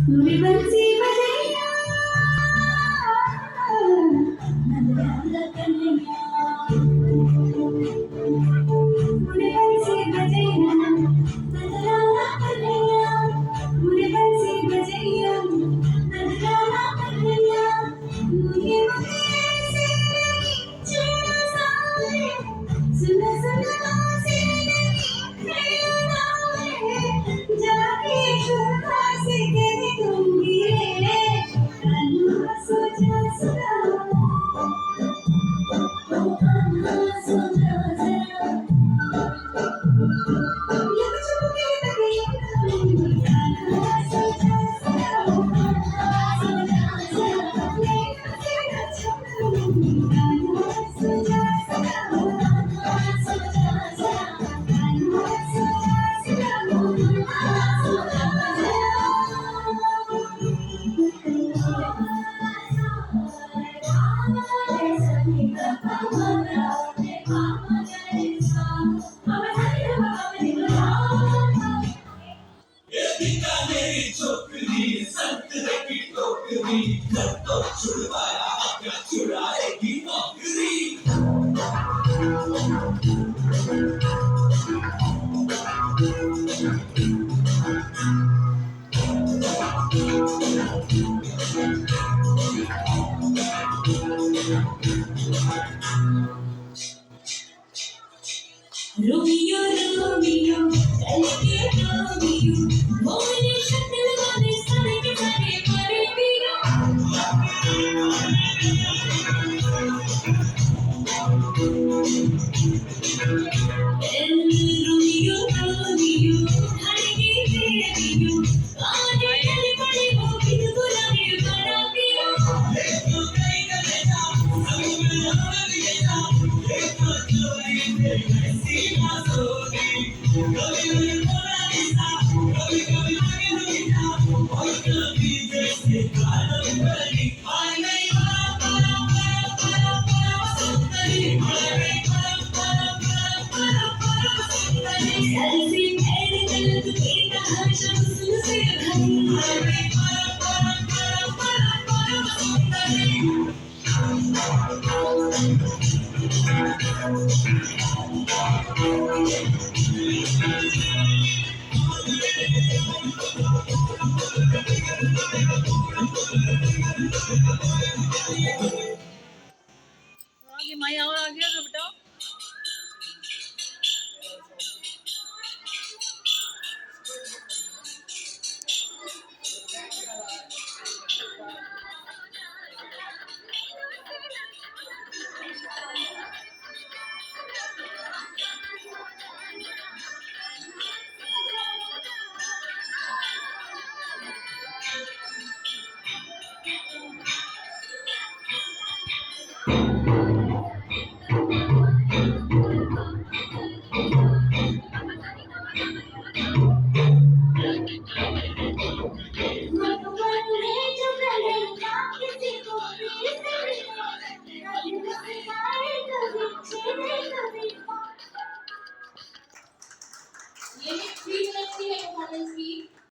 मुझे बंसी बजैया नंद कन्हैया मुझे बंसी बजैया नंद कन्हैया मुझे बंसी बजैया नंद कन्हैया मुझे से छेड़ा सारे सुन सुन से जाके शुरू से कह दूंगी रे कन्हा सोचा सुना कन्हा सोचा जरा ये तो चुपके तक ये कन्हा सोचा सुना कन्हा सोचा जरा मेरा तेरा कन्हा सोचा सुना कन्हा सोचा जरा कन्हा सोचा मेरी छोकरी संतरे की टोकरी कर तो छुड़वाया क्या चुराएगी नौकरी रोमियो रोमियो चलके रोमियो मोने शक्ल वाले सारे के सारे मारे पियो रोमियो रोमियो हरे के रोमियो आने वाले बड़े वो किस बुलाने बड़ा पियो देखो कहीं न लेता सब में आने लेता देखो चोरी ऐसी ना सोगी कभी मोनालिसा कभी कभी आगे लुटा और कभी जैसे कालम बनी आई नहीं para para para सुंदरी आई नहीं सेल्फी मेरे दिल की कहानी सुन से भरी आई para सुंदरी आगे माया और आगे आ बेटा